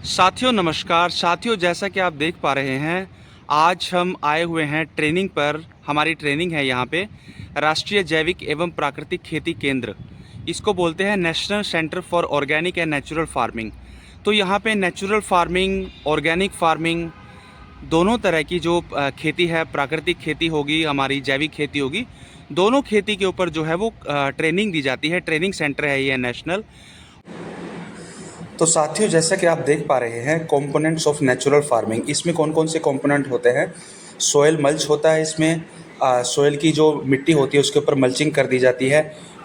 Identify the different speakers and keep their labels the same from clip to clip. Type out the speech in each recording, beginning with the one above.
Speaker 1: साथियों नमस्कार। साथियों, जैसा कि आप देख पा रहे हैं, आज हम आए हुए हैं ट्रेनिंग पर। हमारी ट्रेनिंग है यहाँ पे राष्ट्रीय जैविक एवं प्राकृतिक खेती केंद्र, इसको बोलते हैं national centre for organic and natural farming. तो यहाँ पे नेचुरल फार्मिंग, ऑर्गेनिक फार्मिंग, दोनों तरह की जो खेती है, प्राकृतिक खेती होगी, हमारी जैविक खेती होगी, दोनों खेती के ऊपर जो है वो ट्रेनिंग दी जाती है। ट्रेनिंग सेंटर है ये नेशनल। तो साथियों, जैसा कि आप देख पा रहे हैं, कंपोनेंट्स ऑफ नेचुरल फार्मिंग, इसमें कौन कौन से कंपोनेंट होते हैं। सोयल मल्च होता है इसमें, सोयल की जो मिट्टी होती है उसके ऊपर मल्चिंग कर दी जाती है।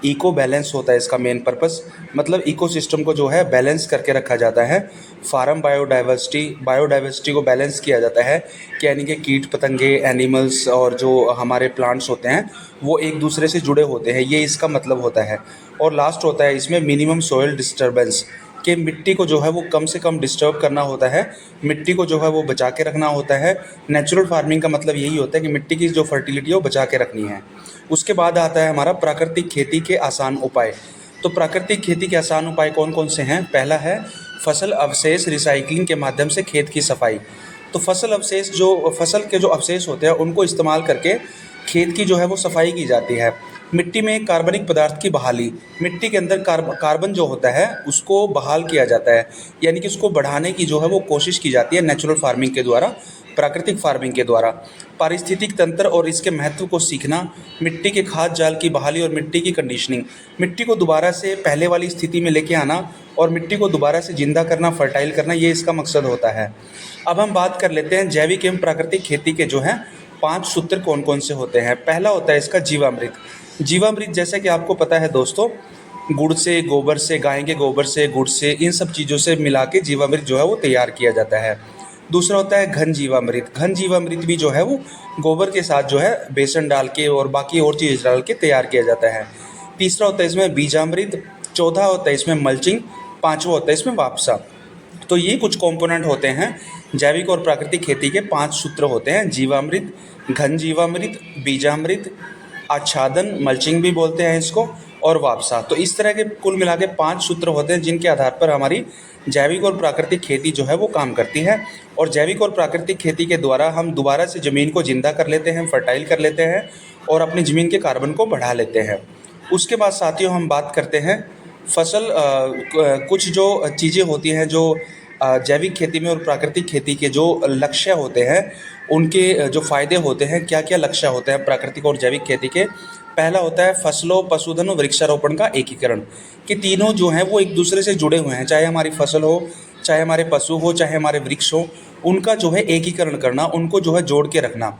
Speaker 1: इको बैलेंस होता है इसका मेन पर्पस, मतलब इकोसिस्टम को जो है बैलेंस करके रखा जाता है। फार्म बायोडाइवर्सिटी को बैलेंस किया जाता है, कि यानी कि कीट पतंगे, एनिमल्स और जो हमारे प्लांट्स होते हैं वो एक दूसरे से जुड़े होते हैं, ये इसका मतलब होता है। और लास्ट होता है इसमें मिनिमम सोयल डिस्टर्बेंस, कि मिट्टी को जो है वो कम से कम डिस्टर्ब करना होता है, मिट्टी को जो है वो बचा के रखना होता है। नेचुरल फार्मिंग का मतलब यही होता है कि मिट्टी की जो फर्टिलिटी है वो बचा के रखनी है। उसके बाद आता है हमारा प्राकृतिक खेती के आसान उपाय। तो प्राकृतिक खेती के आसान उपाय कौन कौन से हैं। पहला है फसल अवशेष रिसाइकलिंग के माध्यम से खेत की सफाई। तो फसल के जो अवशेष होते हैं उनको इस्तेमाल करके खेत की जो है वो सफाई की जाती है। मिट्टी में कार्बनिक पदार्थ की बहाली, मिट्टी के अंदर कार्बन जो होता है उसको बहाल किया जाता है, यानी कि उसको बढ़ाने की जो है वो कोशिश की जाती है नेचुरल फार्मिंग के द्वारा, प्राकृतिक फार्मिंग के द्वारा। पारिस्थितिक तंत्र और इसके महत्व को सीखना, मिट्टी के खाद जाल की बहाली और मिट्टी की कंडीशनिंग, मिट्टी को दोबारा से पहले वाली स्थिति में लेके आना और मिट्टी को दोबारा से जिंदा करना, फर्टाइल करना, ये इसका मकसद होता है। अब हम बात कर लेते हैं जैविक एवं प्राकृतिक खेती के जो हैं 5 सूत्र कौन कौन से होते हैं। पहला होता है इसका जीवामृत। जीवामृत जैसा कि आपको पता है दोस्तों, गुड़ से, गोबर से, गाय के गोबर से, गुड़ से, इन सब चीज़ों से मिला के जीवामृत जो है वो तैयार किया जाता है। दूसरा होता है घन जीवामृत। घन जीवामृत भी जो है वो गोबर के साथ जो है बेसन डाल के और बाकी और चीज़ डाल के तैयार किया जाता है। तीसरा होता है इसमें बीजामृत। चौथा होता है इसमें मल्चिंग। पाँचवा होता है इसमें वापसा। तो ये कुछ कंपोनेंट होते हैं जैविक और प्राकृतिक खेती के 5 सूत्र होते हैं। जीवामृत, घन जीवामृत, बीजामृत, आच्छादन, मल्चिंग भी बोलते हैं इसको, और वापसा। तो इस तरह के कुल मिला के 5 सूत्र होते हैं जिनके आधार पर हमारी जैविक और प्राकृतिक खेती जो है वो काम करती है। और जैविक और प्राकृतिक खेती के द्वारा हम दोबारा से ज़मीन को जिंदा कर लेते हैं, फर्टाइल कर लेते हैं और अपनी ज़मीन के कार्बन को बढ़ा लेते हैं। उसके बाद साथियों हम बात करते हैं फसल कुछ जो चीज़ें होती हैं जो जैविक खेती में और प्राकृतिक खेती के जो लक्ष्य होते हैं, उनके जो फ़ायदे होते हैं, क्या क्या लक्ष्य होते हैं प्राकृतिक और जैविक खेती के। पहला होता है फसलों, पशुधन और वृक्षारोपण का एकीकरण, कि तीनों जो हैं वो एक दूसरे से जुड़े हुए हैं, चाहे हमारी फसल हो, चाहे हमारे पशु हो, चाहे हमारे वृक्ष हो, उनका जो है एकीकरण करना, उनको जो है जोड़ के रखना।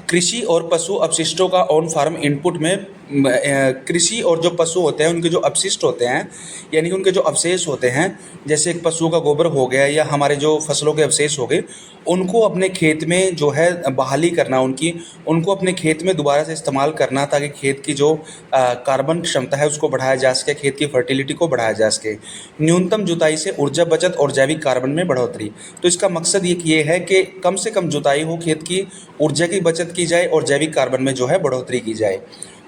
Speaker 1: कृषि और पशु अपशिष्टों का ऑन फार्म इनपुट में कृषि और जो पशु होते हैं उनके जो अपशिष्ट होते हैं, यानी कि उनके जो अवशेष होते हैं, जैसे एक पशु का गोबर हो गया या हमारे जो फसलों के अवशेष हो गए, उनको अपने खेत में जो है बहाली करना, उनको अपने खेत में दोबारा से इस्तेमाल करना, ताकि खेत की जो कार्बन क्षमता है उसको बढ़ाया जा सके, खेत की फर्टिलिटी को बढ़ाया जा सके। न्यूनतम जुताई से ऊर्जा बचत और जैविक कार्बन में बढ़ोतरी। तो इसका मकसद ये है कि कम से कम जुताई हो, खेत की ऊर्जा की बचत की जाए और जैविक कार्बन में जो है बढ़ोतरी की जाए।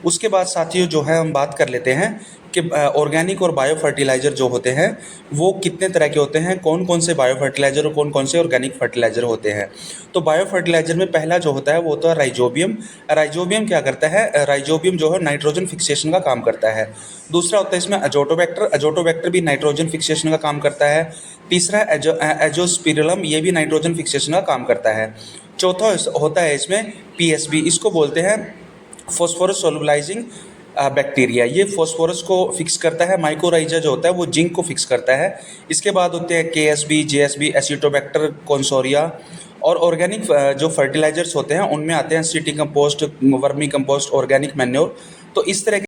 Speaker 1: उसके बाद साथियों जो है हम बात कर लेते हैं कि ऑर्गेनिक और बायो फर्टिलाइज़र जो होते हैं वो कितने तरह के होते हैं, कौन कौन से बायो फर्टिलाइज़र और कौन कौन से ऑर्गेनिक फर्टिलाइज़र होते हैं। तो बायो फर्टिलाइज़र में पहला जो होता है वो होता है राइजोबियम। राइजोबियम क्या करता है, राइजोबियम जो है नाइट्रोजन फिक्सेशन का काम करता है। दूसरा होता है इसमें अजोटोबैक्टर। अजोटोबैक्टर भी नाइट्रोजन फिक्सेशन का काम करता है। तीसरा एजोस्पिरिलम, ये भी नाइट्रोजन फिक्सेशन का काम करता है। चौथा होता है इसमें पीएसबी, इसको बोलते हैं फॉस्फोरस सोलुबलाइजिंग बैक्टीरिया। ये फॉस्फोरस को फिक्स करता है। माइकोराइजा जो होता है वो जिंक को फिक्स करता है। इसके बाद होते हैं केएसबी, जेएसबी, एसिटोबैक्टर कॉन्सोरिया। और ऑर्गेनिक जो फर्टिलाइजर्स होते हैं उनमें आते हैं city compost, vermi compost, organic manure. तो इस तरह